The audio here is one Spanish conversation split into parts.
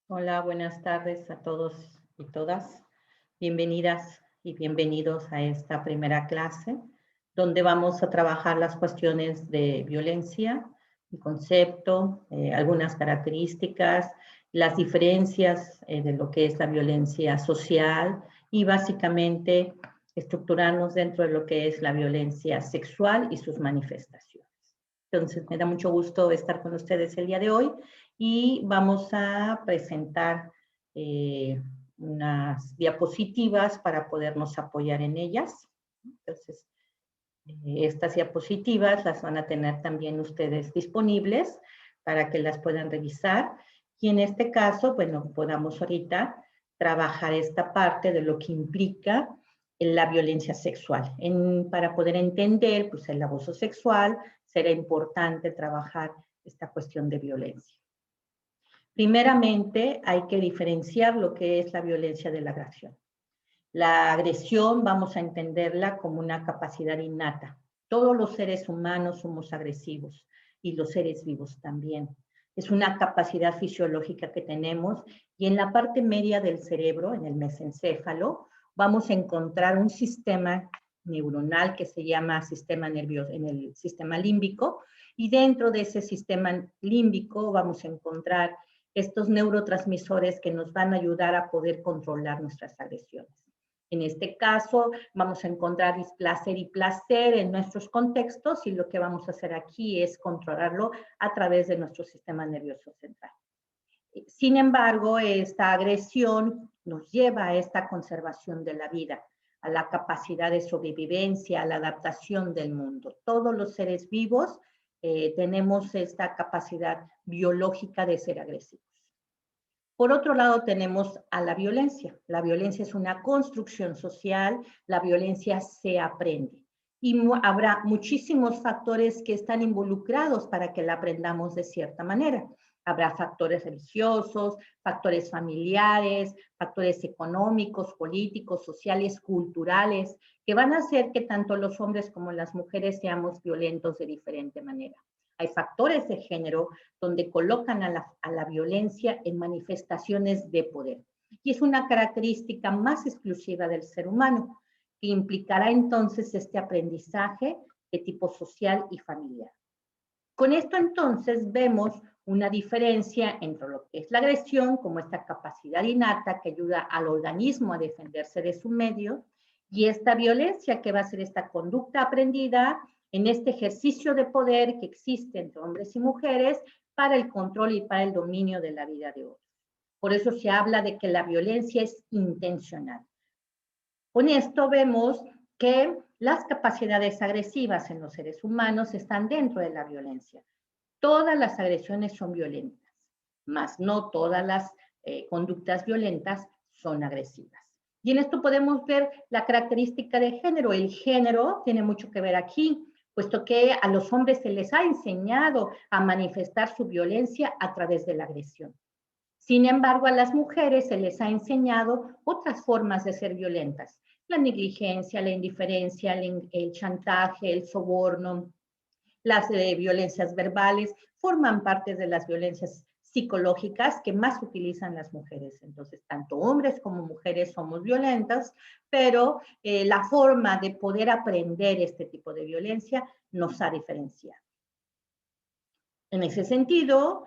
Hola, buenas tardes a todos y todas. Bienvenidas y bienvenidos a esta primera clase, donde vamos a trabajar las cuestiones de violencia, el concepto, algunas características, las diferencias de lo que es la violencia social y básicamente estructurarnos dentro de lo que es la violencia sexual y sus manifestaciones. Entonces, me da mucho gusto estar con ustedes el día de hoy y vamos a presentar eh, unas diapositivas para podernos apoyar en ellas. Entonces, estas diapositivas las van a tener también ustedes disponibles para que las puedan revisar. Y en este caso, bueno, podamos ahorita trabajar esta parte de lo que implica la violencia sexual. Para poder entender pues, el abuso sexual, será importante trabajar esta cuestión de violencia. Primeramente, hay que diferenciar lo que es la violencia de la agresión. La agresión vamos a entenderla como una capacidad innata. Todos los seres humanos somos agresivos y los seres vivos también. Es una capacidad fisiológica que tenemos y en la parte media del cerebro, en el mesencéfalo, vamos a encontrar un sistema neuronal que se llama sistema nervioso, en el sistema límbico, y dentro de ese sistema límbico vamos a encontrar estos neurotransmisores que nos van a ayudar a poder controlar nuestras agresiones. En este caso, vamos a encontrar displacer y placer en nuestros contextos y lo que vamos a hacer aquí es controlarlo a través de nuestro sistema nervioso central. Sin embargo, esta agresión nos lleva a esta conservación de la vida, a la capacidad de sobrevivencia, a la adaptación del mundo. Todos los seres vivos tenemos esta capacidad biológica de ser agresivos. Por otro lado, tenemos a la violencia. La violencia es una construcción social, la violencia se aprende. Y habrá muchísimos factores que están involucrados para que la aprendamos de cierta manera. Habrá factores religiosos, factores familiares, factores económicos, políticos, sociales, culturales, que van a hacer que tanto los hombres como las mujeres seamos violentos de diferente manera. Hay factores de género donde colocan a la violencia en manifestaciones de poder. Y es una característica más exclusiva del ser humano, que implicará entonces este aprendizaje de tipo social y familiar. Con esto entonces vemos una diferencia entre lo que es la agresión, como esta capacidad innata que ayuda al organismo a defenderse de su medio, y esta violencia que va a ser esta conducta aprendida en este ejercicio de poder que existe entre hombres y mujeres para el control y para el dominio de la vida de otros. Por eso se habla de que la violencia es intencional. Con esto vemos que las capacidades agresivas en los seres humanos están dentro de la violencia. Todas las agresiones son violentas, mas no todas las conductas violentas son agresivas. Y en esto podemos ver la característica de género. El género tiene mucho que ver aquí, puesto que a los hombres se les ha enseñado a manifestar su violencia a través de la agresión. Sin embargo, a las mujeres se les ha enseñado otras formas de ser violentas. La negligencia, la indiferencia, el chantaje, el soborno, las violencias verbales forman parte de las violencias psicológicas que más utilizan las mujeres. Entonces, tanto hombres como mujeres somos violentas, pero la forma de poder aprender este tipo de violencia nos ha diferenciado. En ese sentido,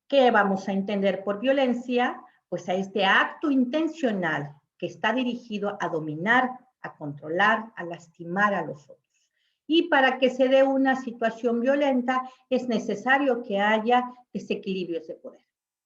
¿qué vamos a entender por violencia? Pues a este acto intencional que está dirigido a dominar, a controlar, a lastimar a los otros. Y para que se dé una situación violenta es necesario que haya desequilibrios de poder.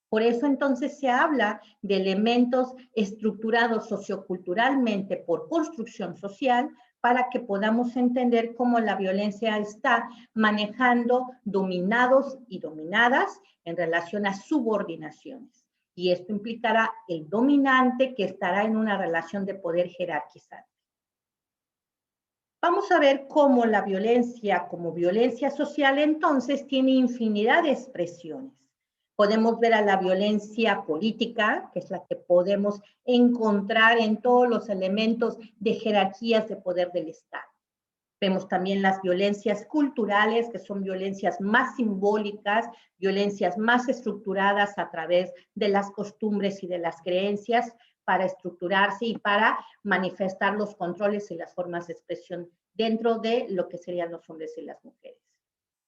Por eso entonces se habla de elementos estructurados socioculturalmente por construcción social para que podamos entender cómo la violencia está manejando dominados y dominadas en relación a subordinaciones. Y esto implicará el dominante que estará en una relación de poder jerarquizante. Vamos a ver cómo la violencia, como violencia social, entonces tiene infinidad de expresiones. Podemos ver a la violencia política, que es la que podemos encontrar en todos los elementos de jerarquías de poder del Estado. Vemos también las violencias culturales, que son violencias más simbólicas, violencias más estructuradas a través de las costumbres y de las creencias para estructurarse y para manifestar los controles y las formas de expresión dentro de lo que serían los hombres y las mujeres.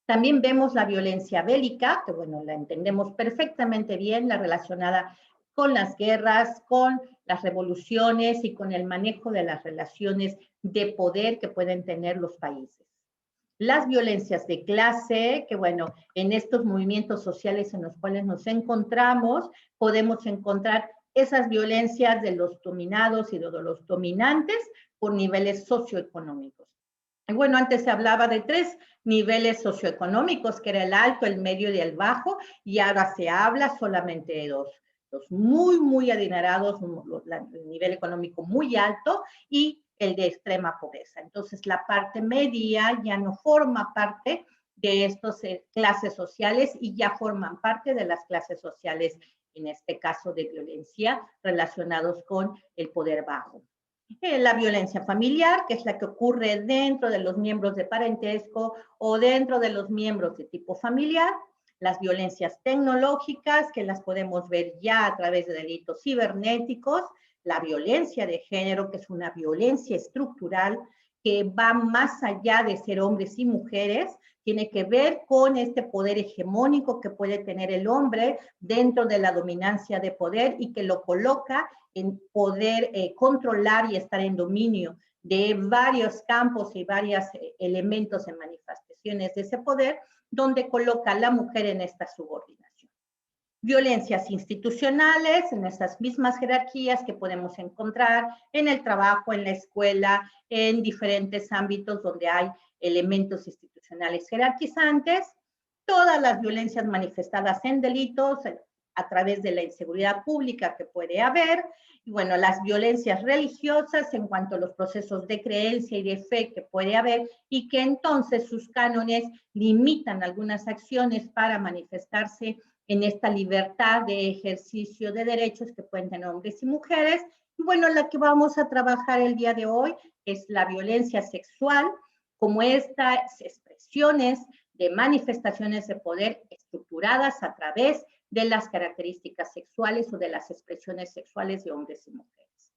También vemos la violencia bélica, que bueno, la entendemos perfectamente bien, la relacionada con las guerras, con las revoluciones y con el manejo de las relaciones de poder que pueden tener los países. Las violencias de clase, que bueno, en estos movimientos sociales en los cuales nos encontramos, podemos encontrar esas violencias de los dominados y de los dominantes por niveles socioeconómicos. Y bueno, antes se hablaba de 3 niveles socioeconómicos, que era el alto, el medio y el bajo, y ahora se habla solamente de 2. Los muy, muy adinerados, el nivel económico muy alto, y el de extrema pobreza. Entonces, la parte media ya no forma parte de estas clases sociales y ya forman parte de las clases sociales, en este caso de violencia, relacionados con el poder bajo. La violencia familiar, que es la que ocurre dentro de los miembros de parentesco o dentro de los miembros de tipo familiar. Las violencias tecnológicas, que las podemos ver ya a través de delitos cibernéticos. La violencia de género, que es una violencia estructural que va más allá de ser hombres y mujeres, tiene que ver con este poder hegemónico que puede tener el hombre dentro de la dominancia de poder y que lo coloca en poder controlar y estar en dominio de varios campos y varios elementos en manifestaciones de ese poder, donde coloca a la mujer en esta subordinación. Violencias institucionales, en esas mismas jerarquías que podemos encontrar en el trabajo, en la escuela, en diferentes ámbitos donde hay elementos institucionales jerarquizantes. Todas las violencias manifestadas en delitos a través de la inseguridad pública que puede haber. Y bueno, las violencias religiosas en cuanto a los procesos de creencia y de fe que puede haber y que entonces sus cánones limitan algunas acciones para manifestarse en esta libertad de ejercicio de derechos que pueden tener hombres y mujeres. Y bueno, la que vamos a trabajar el día de hoy es la violencia sexual, como estas expresiones de manifestaciones de poder estructuradas a través de las características sexuales o de las expresiones sexuales de hombres y mujeres.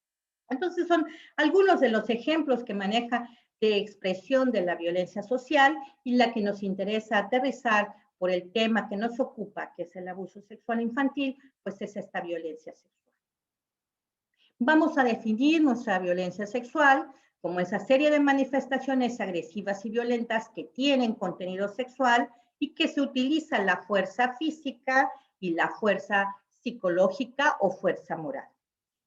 Entonces son algunos de los ejemplos que maneja de expresión de la violencia social y la que nos interesa aterrizar por el tema que nos ocupa, que es el abuso sexual infantil, pues es esta violencia sexual. Vamos a definir nuestra violencia sexual como esa serie de manifestaciones agresivas y violentas que tienen contenido sexual y que se utiliza la fuerza física y la fuerza psicológica o fuerza moral.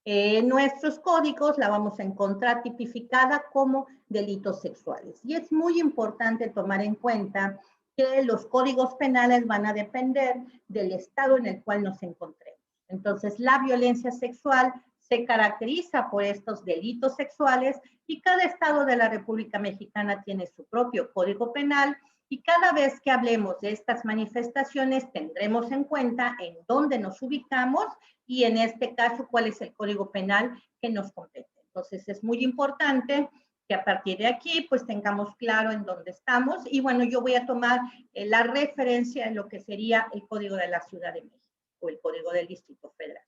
En nuestros códigos la vamos a encontrar tipificada como delitos sexuales. Y es muy importante tomar en cuenta que los códigos penales van a depender del estado en el cual nos encontremos. Entonces, la violencia sexual se caracteriza por estos delitos sexuales y cada estado de la República Mexicana tiene su propio código penal y cada vez que hablemos de estas manifestaciones tendremos en cuenta en dónde nos ubicamos y en este caso cuál es el código penal que nos compete. Entonces es muy importante que a partir de aquí pues tengamos claro en dónde estamos y bueno, yo voy a tomar la referencia en lo que sería el Código de la Ciudad de México o el Código del Distrito Federal.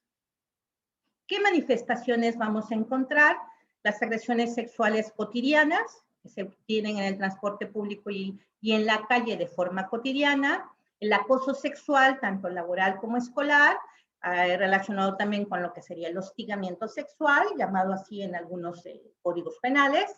¿Qué manifestaciones vamos a encontrar? Las agresiones sexuales cotidianas, que se obtienen en el transporte público y en la calle de forma cotidiana, el acoso sexual, tanto laboral como escolar, relacionado también con lo que sería el hostigamiento sexual, llamado así en algunos códigos penales,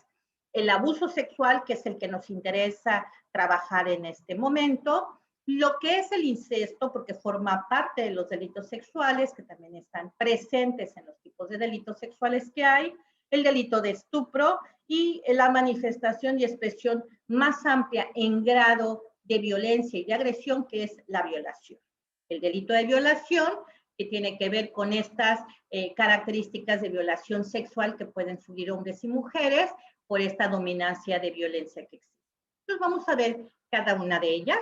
el abuso sexual, que es el que nos interesa trabajar en este momento, lo que es el incesto, porque forma parte de los delitos sexuales, que también están presentes en los tipos de delitos sexuales que hay, el delito de estupro y la manifestación y expresión más amplia en grado de violencia y de agresión, que es la violación. El delito de violación, que tiene que ver con estas características de violación sexual que pueden sufrir hombres y mujeres por esta dominancia de violencia que existe. Entonces vamos a ver cada una de ellas.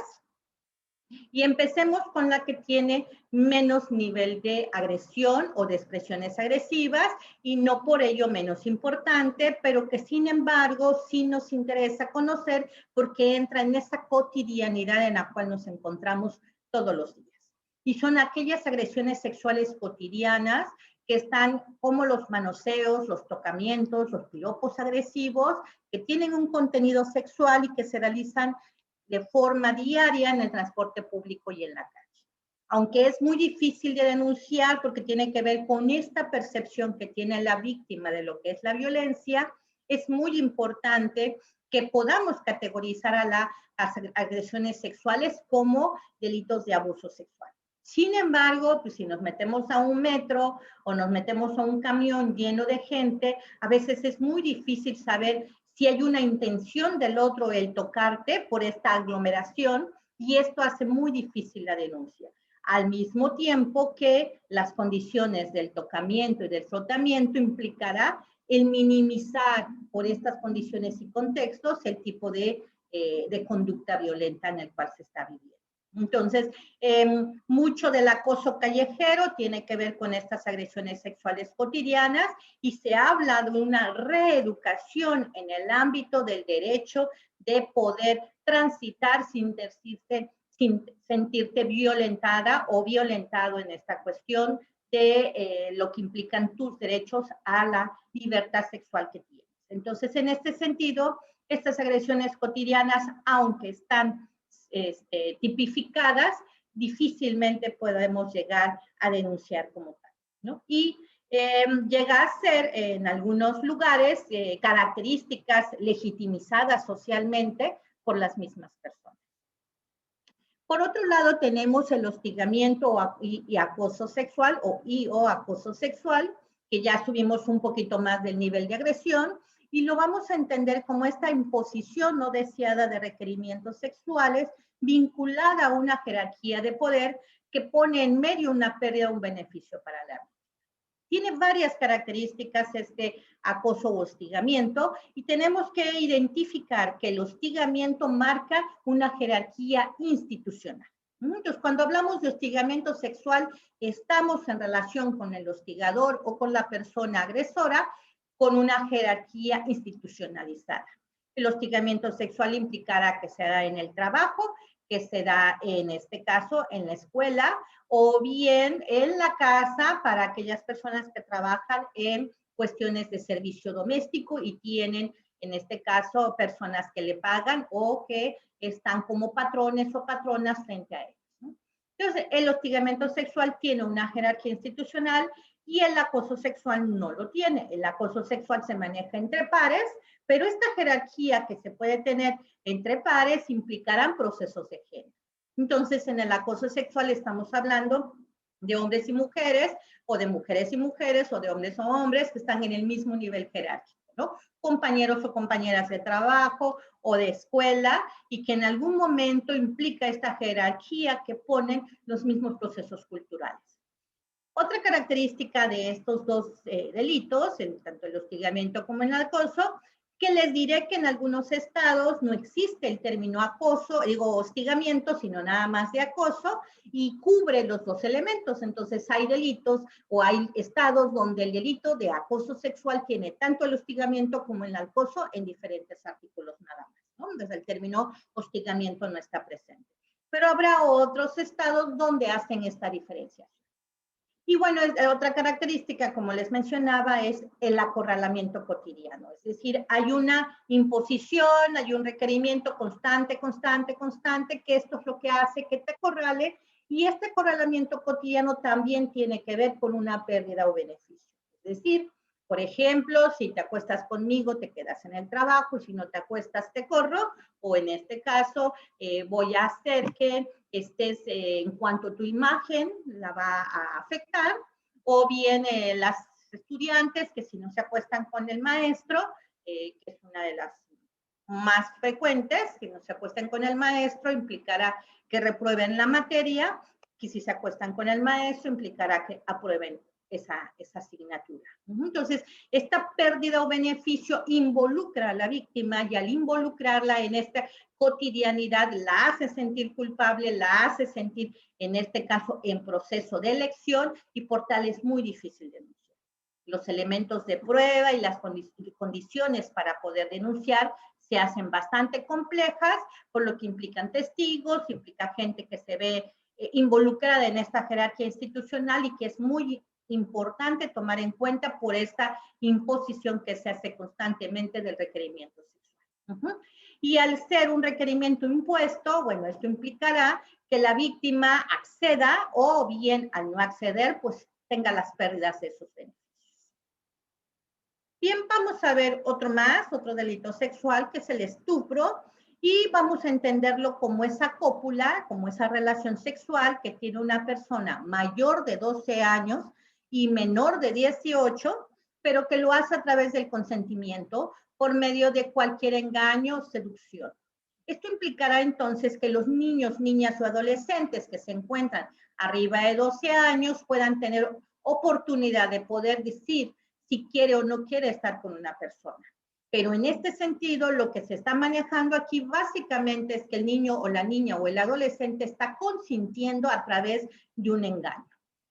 Y empecemos con la que tiene menos nivel de agresión o de expresiones agresivas y no por ello menos importante, pero que sin embargo sí nos interesa conocer porque entra en esa cotidianidad en la cual nos encontramos todos los días. Y son aquellas agresiones sexuales cotidianas que están como los manoseos, los tocamientos, los piropos agresivos, que tienen un contenido sexual y que se realizan de forma diaria en el transporte público y en la calle. Aunque es muy difícil de denunciar porque tiene que ver con esta percepción que tiene la víctima de lo que es la violencia, es muy importante que podamos categorizar a las agresiones sexuales como delitos de abuso sexual. Sin embargo, pues si nos metemos a un metro o nos metemos a un camión lleno de gente, a veces es muy difícil saber si hay una intención del otro el tocarte por esta aglomeración y esto hace muy difícil la denuncia. Al mismo tiempo que las condiciones del tocamiento y del frotamiento implicará el minimizar por estas condiciones y contextos el tipo de conducta violenta en el cual se está viviendo. Entonces, mucho del acoso callejero tiene que ver con estas agresiones sexuales cotidianas y se habla de una reeducación en el ámbito del derecho de poder transitar sin sentirte violentada o violentado en esta cuestión de lo que implican tus derechos a la libertad sexual que tienes. Entonces, en este sentido, estas agresiones cotidianas, aunque están tipificadas, difícilmente podemos llegar a denunciar como tal, ¿no? Y llega a ser en algunos lugares características legitimizadas socialmente por las mismas personas. Por otro lado, tenemos el hostigamiento y acoso sexual o acoso sexual, que ya subimos un poquito más del nivel de agresión, y lo vamos a entender como esta imposición no deseada de requerimientos sexuales vinculada a una jerarquía de poder que pone en medio una pérdida o un beneficio para la víctima. Tiene varias características este acoso o hostigamiento y tenemos que identificar que el hostigamiento marca una jerarquía institucional. Entonces, cuando hablamos de hostigamiento sexual, estamos en relación con el hostigador o con la persona agresora con una jerarquía institucionalizada. El hostigamiento sexual implicará que se da en el trabajo, que se da en este caso en la escuela o bien en la casa para aquellas personas que trabajan en cuestiones de servicio doméstico y tienen en este caso personas que le pagan o que están como patrones o patronas frente a ellos, ¿no? Entonces, el hostigamiento sexual tiene una jerarquía institucional y el acoso sexual no lo tiene. El acoso sexual se maneja entre pares, pero esta jerarquía que se puede tener entre pares implicarán procesos de género. Entonces, en el acoso sexual estamos hablando de hombres y mujeres, o de mujeres y mujeres, o de hombres o hombres que están en el mismo nivel jerárquico, ¿no? Compañeros o compañeras de trabajo o de escuela, y que en algún momento implica esta jerarquía que ponen los mismos procesos culturales. Otra característica de estos dos delitos, tanto el hostigamiento como el acoso, que les diré que en algunos estados no existe el término acoso, digo hostigamiento, sino nada más de acoso, y cubre los dos elementos. Entonces hay delitos o hay estados donde el delito de acoso sexual tiene tanto el hostigamiento como el acoso en diferentes artículos nada más, ¿no? Entonces el término hostigamiento no está presente. Pero habrá otros estados donde hacen esta diferenciación. Y bueno, otra característica, como les mencionaba, es el acorralamiento cotidiano. Es decir, hay una imposición, hay un requerimiento constante, que esto es lo que hace que te acorrale, y este acorralamiento cotidiano también tiene que ver con una pérdida o beneficio. Es decir, por ejemplo, si te acuestas conmigo, te quedas en el trabajo, y si no te acuestas, te corro, o en este caso, voy a hacer que estés en cuanto a tu imagen la va a afectar, o bien las estudiantes que si no se acuestan con el maestro, que es una de las más frecuentes, que no se acuesten con el maestro implicará que reprueben la materia, que si se acuestan con el maestro implicará que aprueben esa asignatura. Entonces, esta pérdida o beneficio involucra a la víctima y al involucrarla en esta cotidianidad la hace sentir culpable, la hace sentir, en este caso, en proceso de elección y por tal es muy difícil denunciar. Los elementos de prueba y las condiciones para poder denunciar se hacen bastante complejas, por lo que implican testigos, implica gente que se ve involucrada en esta jerarquía institucional y que es muy importante tomar en cuenta por esta imposición que se hace constantemente del requerimiento sexual. Y al ser un requerimiento impuesto, bueno, esto implicará que la víctima acceda o bien al no acceder, pues tenga las pérdidas de esos beneficios. Bien, vamos a ver otro delito sexual, que es el estupro, y vamos a entenderlo como esa cópula, como esa relación sexual que tiene una persona mayor de 12 años y menor de 18, pero que lo hace a través del consentimiento por medio de cualquier engaño o seducción. Esto implicará entonces que los niños, niñas o adolescentes que se encuentran arriba de 12 años puedan tener oportunidad de poder decir si quiere o no quiere estar con una persona. Pero en este sentido, lo que se está manejando aquí básicamente es que el niño o la niña o el adolescente está consintiendo a través de un engaño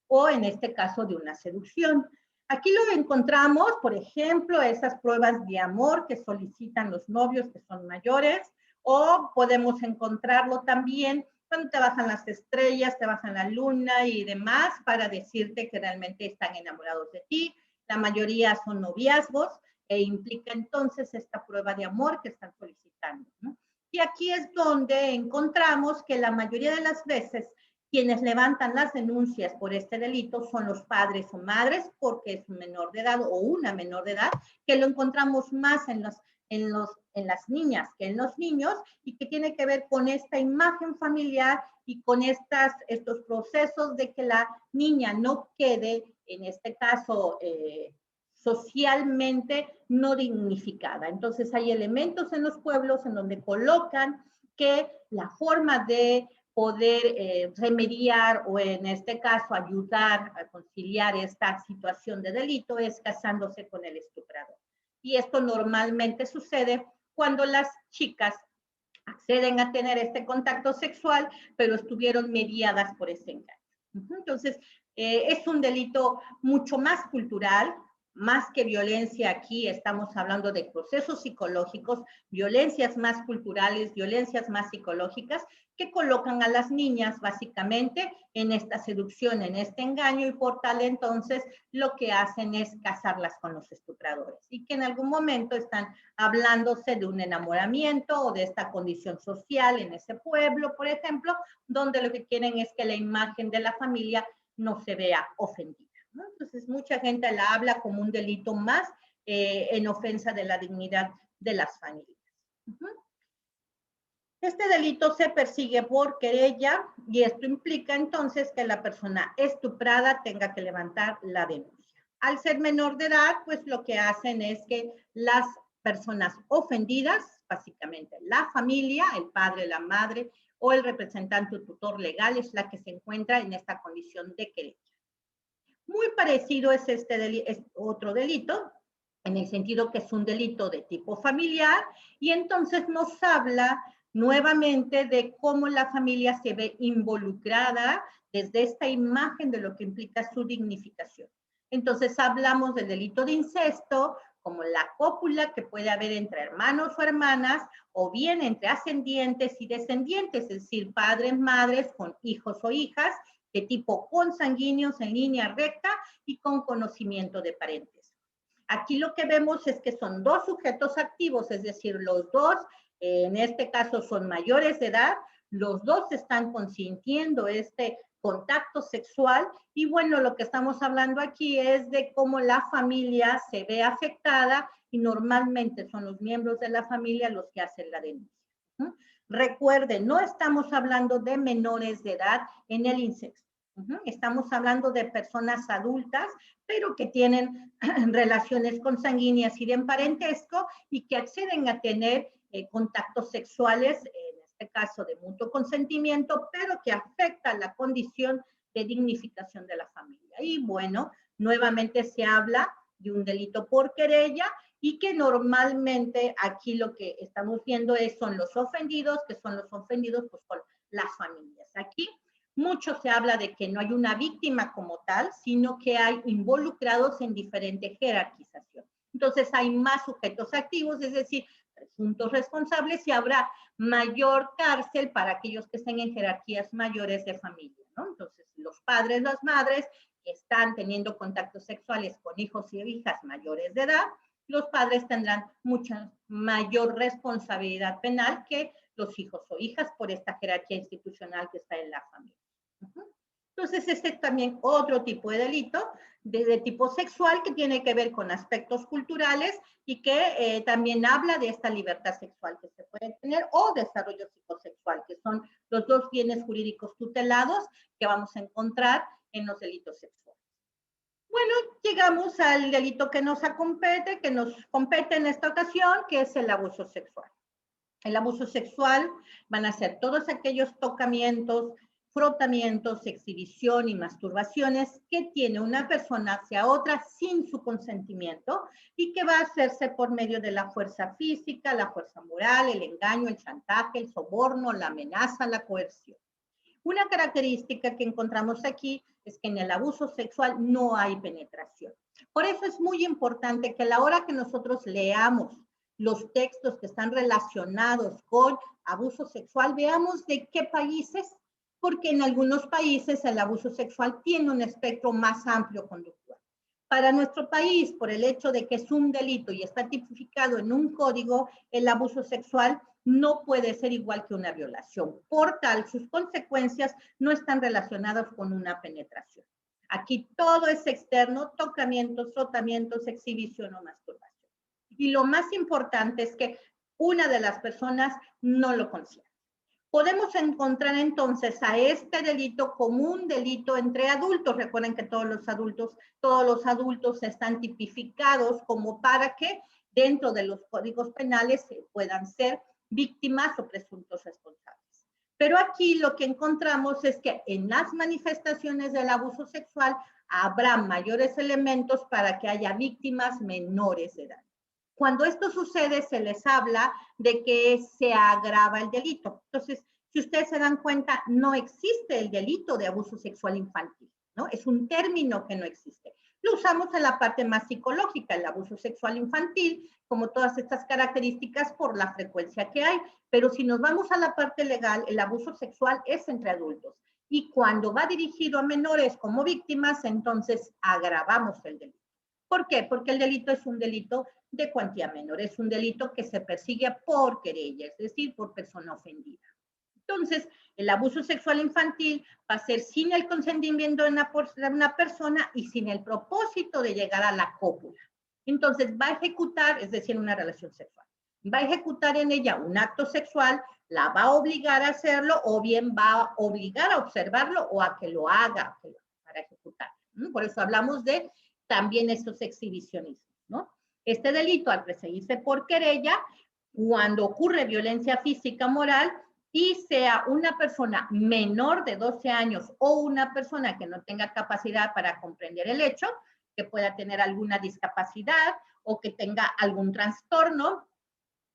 o en este caso de una seducción. Aquí lo encontramos, por ejemplo, esas pruebas de amor que solicitan los novios que son mayores, o podemos encontrarlo también cuando te bajan las estrellas, te bajan la luna y demás para decirte que realmente están enamorados de ti. La mayoría son noviazgos e implica entonces esta prueba de amor que están solicitando, ¿no? Y aquí es donde encontramos que la mayoría de las veces quienes levantan las denuncias por este delito son los padres o madres porque es un menor de edad o una menor de edad, que lo encontramos más en las niñas que en los niños y que tiene que ver con esta imagen familiar y con estos procesos de que la niña no quede, en este caso, socialmente no dignificada. Entonces hay elementos en los pueblos en donde colocan que la forma de poder remediar o en este caso ayudar a conciliar esta situación de delito es casándose con el estuprador. Y esto normalmente sucede cuando las chicas acceden a tener este contacto sexual, pero estuvieron mediadas por ese engaño. Entonces, es un delito mucho más cultural, más que violencia. Aquí estamos hablando de procesos psicológicos, violencias más culturales, violencias más psicológicas, que colocan a las niñas básicamente en esta seducción, en este engaño, y por tal entonces lo que hacen es casarlas con los estupradores y que en algún momento están hablándose de un enamoramiento o de esta condición social en ese pueblo, por ejemplo, donde lo que quieren es que la imagen de la familia no se vea ofendida, ¿no? Entonces, mucha gente la habla como un delito más en ofensa de la dignidad de las familias. Este delito se persigue por querella y esto implica entonces que la persona estuprada tenga que levantar la denuncia. Al ser menor de edad, pues lo que hacen es que las personas ofendidas, básicamente la familia, el padre, la madre o el representante o tutor legal es la que se encuentra en esta condición de querella. Muy parecido es otro delito, en el sentido que es un delito de tipo familiar y entonces nos habla nuevamente de cómo la familia se ve involucrada desde esta imagen de lo que implica su dignificación. Entonces hablamos del delito de incesto, como la cópula que puede haber entre hermanos o hermanas, o bien entre ascendientes y descendientes, es decir, padres, madres con hijos o hijas, de tipo consanguíneos en línea recta y con conocimiento de parentesco. Aquí lo que vemos es que son dos sujetos activos, es decir, los dos, en este caso son mayores de edad, los dos están consintiendo este contacto sexual y bueno, lo que estamos hablando aquí es de cómo la familia se ve afectada y normalmente son los miembros de la familia los que hacen la denuncia. Recuerden, no estamos hablando de menores de edad en el incesto. Estamos hablando de personas adultas, pero que tienen relaciones consanguíneas y de parentesco y que acceden a tener contactos sexuales, en este caso de mutuo consentimiento, pero que afecta la condición de dignificación de la familia. Y bueno, Nuevamente se habla de un delito por querella y que normalmente aquí lo que estamos viendo son los ofendidos, que son los ofendidos pues, con las familias. Aquí mucho se habla de que no hay una víctima como tal, sino que hay involucrados en diferente jerarquización. Entonces hay más sujetos activos, es decir, presuntos responsables y habrá mayor cárcel para aquellos que estén en jerarquías mayores de familia, ¿no? Entonces los padres, las madres que están teniendo contactos sexuales con hijos y hijas mayores de edad, los padres tendrán mucha mayor responsabilidad penal que los hijos o hijas por esta jerarquía institucional que está en la familia. Entonces, este es también otro tipo de delito de tipo sexual que tiene que ver con aspectos culturales y que también habla de esta libertad sexual que se puede tener o desarrollo psicosexual, que son los dos bienes jurídicos tutelados que vamos a encontrar en los delitos sexuales. Bueno, llegamos al delito que nos compete en esta ocasión, que es el abuso sexual. El abuso sexual van a ser todos aquellos tocamientos, frotamientos, exhibición y masturbaciones que tiene una persona hacia otra sin su consentimiento y que va a hacerse por medio de la fuerza física, la fuerza moral, el engaño, el chantaje, el soborno, la amenaza, la coerción. Una característica que encontramos aquí es que en el abuso sexual no hay penetración. Por eso es muy importante que a la hora que nosotros leamos los textos que están relacionados con abuso sexual, veamos de qué países, porque en algunos países el abuso sexual tiene un espectro más amplio conductual. Para nuestro país, por el hecho de que es un delito y está tipificado en un código, el abuso sexual no puede ser igual que una violación. Por tal, sus consecuencias no están relacionadas con una penetración. Aquí todo es externo, tocamientos, frotamientos, exhibición o masturbación. Y lo más importante es que una de las personas no lo consiente. Podemos encontrar entonces a este delito como un delito entre adultos. Recuerden que todos los adultos están tipificados como para que dentro de los códigos penales puedan ser víctimas o presuntos responsables. Pero aquí lo que encontramos es que en las manifestaciones del abuso sexual habrá mayores elementos para que haya víctimas menores de edad. Cuando esto sucede, se les habla de que se agrava el delito. Entonces, si ustedes se dan cuenta, no existe el delito de abuso sexual infantil, ¿no? Es un término que no existe. Lo usamos en la parte más psicológica, el abuso sexual infantil, como todas estas características por la frecuencia que hay. Pero si nos vamos a la parte legal, el abuso sexual es entre adultos. Y cuando va dirigido a menores como víctimas, entonces agravamos el delito. ¿Por qué? Porque el delito es un delito de cuantía menor, es un delito que se persigue por querella, es decir, por persona ofendida. Entonces, el abuso sexual infantil va a ser sin el consentimiento de una persona y sin el propósito de llegar a la cópula. Entonces, va a ejecutar, es decir, una relación sexual. Va a ejecutar en ella un acto sexual, la va a obligar a hacerlo o bien va a obligar a observarlo o a que lo haga para ejecutar. Por eso hablamos de también estos exhibicionismos, ¿no? Este delito, al perseguirse por querella, cuando ocurre violencia física moral y sea una persona menor de 12 años o una persona que no tenga capacidad para comprender el hecho, que pueda tener alguna discapacidad o que tenga algún trastorno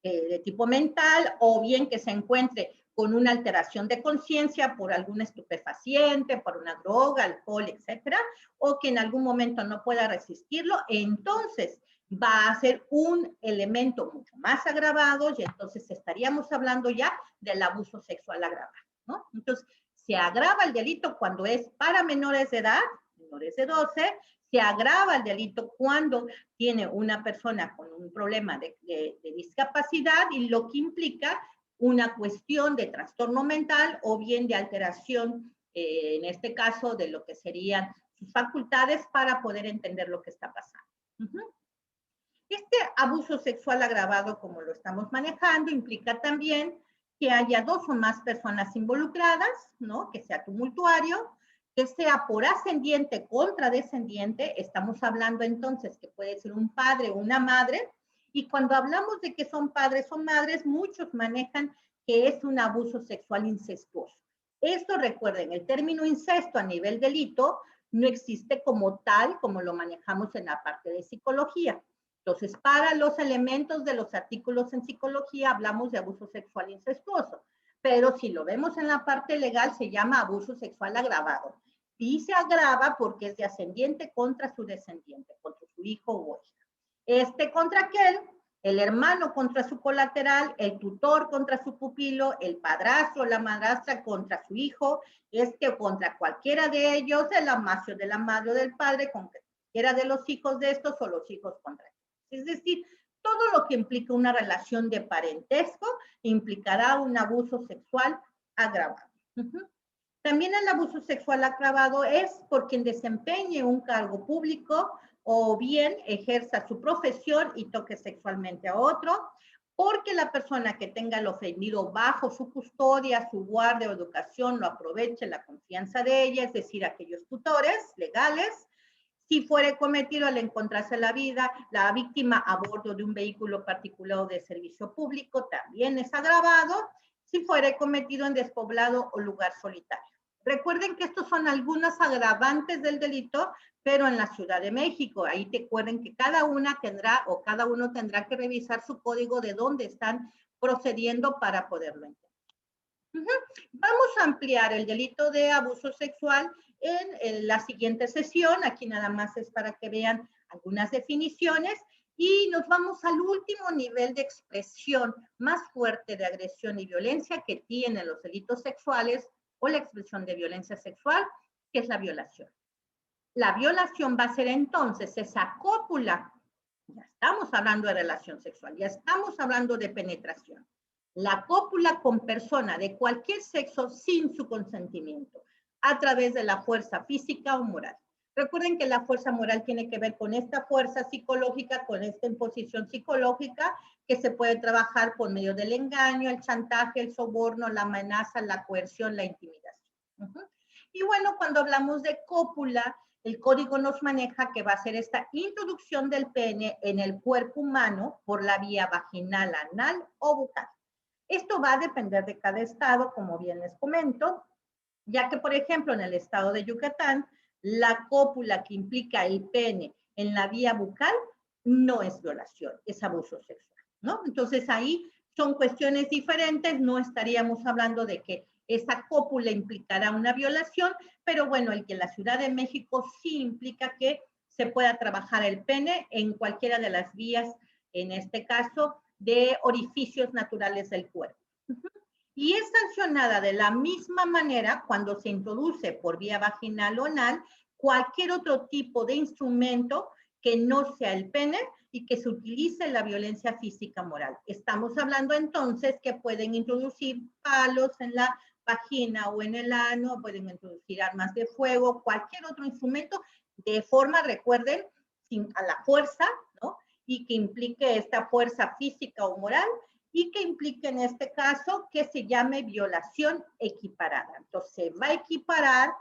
de tipo mental o bien que se encuentre con una alteración de conciencia por algún estupefaciente, por una droga, alcohol, etcétera, o que en algún momento no pueda resistirlo, entonces va a ser un elemento mucho más agravado y entonces estaríamos hablando ya del abuso sexual agravado, ¿no? Entonces, se agrava el delito cuando es para menores de edad, menores de 12, se agrava el delito cuando tiene una persona con un problema de discapacidad y lo que implica una cuestión de trastorno mental o bien de alteración, en este caso, de lo que serían sus facultades para poder entender lo que está pasando. Este abuso sexual agravado, como lo estamos manejando, implica también que haya dos o más personas involucradas, ¿no? Que sea tumultuario, que sea por ascendiente contra descendiente. Estamos hablando entonces que puede ser un padre o una madre. Y cuando hablamos de que son padres o madres, muchos manejan que es un abuso sexual incestuoso. Esto, recuerden, el término incesto a nivel delito no existe como tal, como lo manejamos en la parte de psicología. Entonces, para los elementos de los artículos en psicología hablamos de abuso sexual incestuoso, pero si lo vemos en la parte legal se llama abuso sexual agravado. Y se agrava porque es de ascendiente contra su descendiente, contra su hijo o hija. Contra aquel, el hermano contra su colateral, el tutor contra su pupilo, el padrastro o la madrastra contra su hijo, contra cualquiera de ellos, el amacio de la madre o del padre, con cualquiera de los hijos de estos o los hijos contra ellos. Es decir, todo lo que implica una relación de parentesco implicará un abuso sexual agravado. También el abuso sexual agravado es por quien desempeñe un cargo público o bien ejerza su profesión y toque sexualmente a otro, porque la persona que tenga el ofendido bajo su custodia, su guardia o educación, lo aproveche la confianza de ella, es decir, aquellos tutores legales. Si fuere cometido al encontrarse la víctima a bordo de un vehículo particular o de servicio público, también es agravado. Si fuere cometido en despoblado o lugar solitario. Recuerden que estos son algunos agravantes del delito, pero en la Ciudad de México. Ahí te acuerden que cada uno tendrá que revisar su código de dónde están procediendo para poderlo entender. Vamos a ampliar el delito de abuso sexual en la siguiente sesión. Aquí nada más es para que vean algunas definiciones y nos vamos al último nivel de expresión más fuerte de agresión y violencia que tienen los delitos sexuales o la expresión de violencia sexual, que es la violación. La violación va a ser entonces esa cópula. Ya estamos hablando de relación sexual, ya estamos hablando de penetración. La cópula con persona de cualquier sexo sin su consentimiento, a través de la fuerza física o moral. Recuerden que la fuerza moral tiene que ver con esta fuerza psicológica, con esta imposición psicológica que se puede trabajar por medio del engaño, el chantaje, el soborno, la amenaza, la coerción, la intimidación. Y bueno, cuando hablamos de cópula, el código nos maneja que va a ser esta introducción del pene en el cuerpo humano por la vía vaginal, anal o bucal. Esto va a depender de cada estado, como bien les comento, ya que, por ejemplo, en el estado de Yucatán, la cópula que implica el pene en la vía bucal no es violación, es abuso sexual, ¿no? Entonces ahí son cuestiones diferentes, no estaríamos hablando de que esa cópula implicará una violación, pero bueno, el que la Ciudad de México sí implica que se pueda trabajar el pene en cualquiera de las vías, en este caso, de orificios naturales del cuerpo. Y es sancionada de la misma manera cuando se introduce por vía vaginal o anal cualquier otro tipo de instrumento que no sea el pene y que se utilice la violencia física moral. Estamos hablando entonces que pueden introducir palos en la vagina o en el ano, pueden introducir armas de fuego, cualquier otro instrumento, de forma, recuerden, a la fuerza, ¿no? Y que implique esta fuerza física o moral, y que implique en este caso que se llame violación equiparada. Entonces, se va a equiparar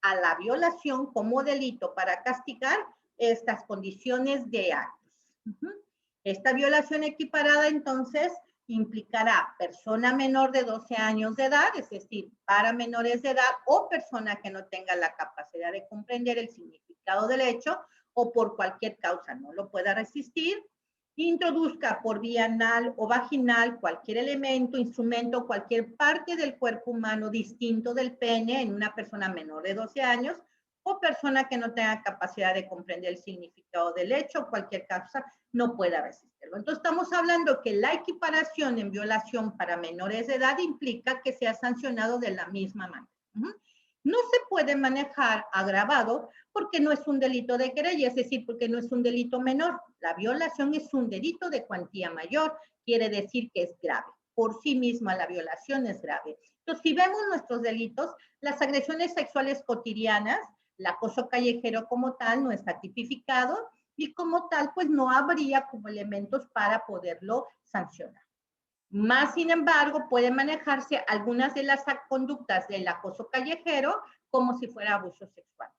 a la violación como delito para castigar estas condiciones de actos. Esta violación equiparada, entonces, implicará persona menor de 12 años de edad, es decir, para menores de edad o persona que no tenga la capacidad de comprender el significado del hecho o por cualquier causa no lo pueda resistir. Introduzca por vía anal o vaginal cualquier elemento, instrumento, cualquier parte del cuerpo humano distinto del pene en una persona menor de 12 años o persona que no tenga capacidad de comprender el significado del hecho o cualquier causa no pueda resistirlo. Entonces estamos hablando que la equiparación en violación para menores de edad implica que sea sancionado de la misma manera. No se puede manejar agravado porque no es un delito de querella, es decir, porque no es un delito menor. La violación es un delito de cuantía mayor, quiere decir que es grave. Por sí misma la violación es grave. Entonces, si vemos nuestros delitos, las agresiones sexuales cotidianas, el acoso callejero como tal no está tipificado y como tal, pues no habría como elementos para poderlo sancionar. Más, sin embargo, pueden manejarse algunas de las conductas del acoso callejero como si fuera abuso sexual.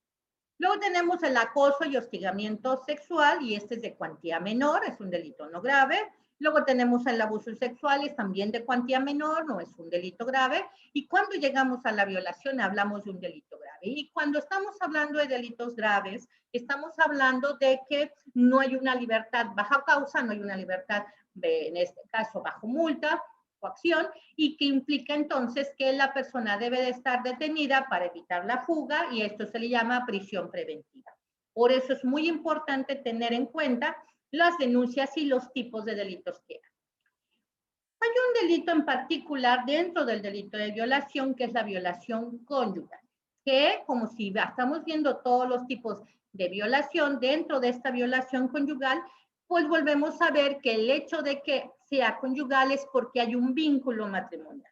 Luego tenemos el acoso y hostigamiento sexual, y este es de cuantía menor, es un delito no grave. Luego tenemos el abuso sexual, es también de cuantía menor, no es un delito grave. Y cuando llegamos a la violación, hablamos de un delito grave. grave. Y cuando estamos hablando de delitos graves, estamos hablando de que no hay una libertad bajo causa, no hay una libertad, en este caso, bajo multa, coacción, y que implica entonces que la persona debe de estar detenida para evitar la fuga, y esto se le llama prisión preventiva. Por eso es muy importante tener en cuenta las denuncias y los tipos de delitos que hay. Hay un delito en particular dentro del delito de violación, que es la violación conyugal, que como si estamos viendo todos los tipos de violación, dentro de esta violación conyugal, pues volvemos a ver que el hecho de que sea conyugal es porque hay un vínculo matrimonial.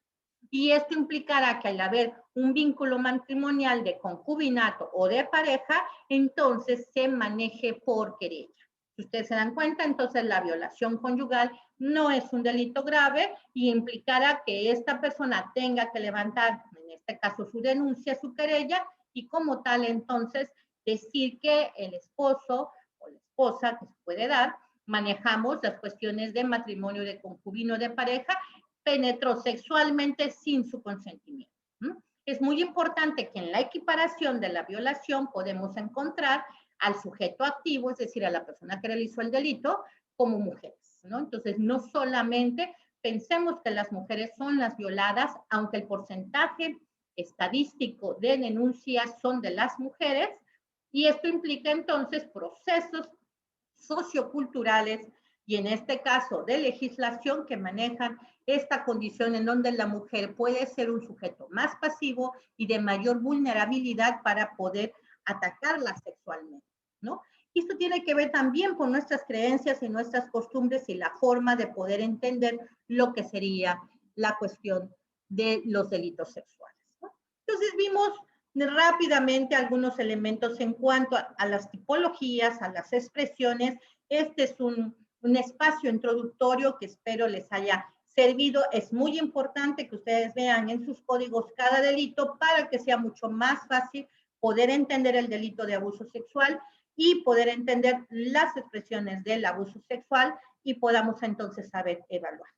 Y esto implicará que al haber un vínculo matrimonial de concubinato o de pareja, entonces se maneje por querella. Si ustedes se dan cuenta, entonces la violación conyugal no es un delito grave y implicará que esta persona tenga que levantar, en este caso, su denuncia, su querella, y como tal, entonces, decir que el esposo o la esposa, que se puede dar, manejamos las cuestiones de matrimonio, de concubino, de pareja, penetró sexualmente sin su consentimiento. Es muy importante que en la equiparación de la violación podemos encontrar al sujeto activo, es decir, a la persona que realizó el delito, como mujeres, ¿no? Entonces, no solamente pensemos que las mujeres son las violadas, aunque el porcentaje estadístico de denuncias son de las mujeres, y esto implica entonces procesos socioculturales y en este caso de legislación que manejan esta condición en donde la mujer puede ser un sujeto más pasivo y de mayor vulnerabilidad para poder atacarla sexualmente, ¿no? Y esto tiene que ver también con nuestras creencias y nuestras costumbres y la forma de poder entender lo que sería la cuestión de los delitos sexuales, ¿no? Entonces vimos rápidamente algunos elementos en cuanto a las tipologías, a las expresiones. Este es un espacio introductorio que espero les haya servido. Es muy importante que ustedes vean en sus códigos cada delito para que sea mucho más fácil poder entender el delito de abuso sexual y poder entender las expresiones del abuso sexual y podamos entonces saber evaluar.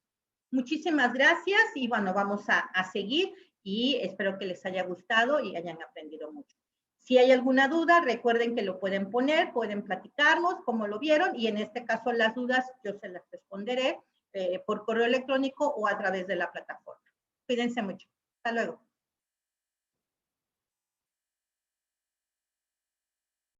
Muchísimas gracias y bueno, vamos a seguir y espero que les haya gustado y hayan aprendido mucho. Si hay alguna duda, recuerden que lo pueden poner, pueden platicarnos cómo lo vieron y en este caso las dudas yo se las responderé por correo electrónico o a través de la plataforma. Cuídense mucho. Hasta luego.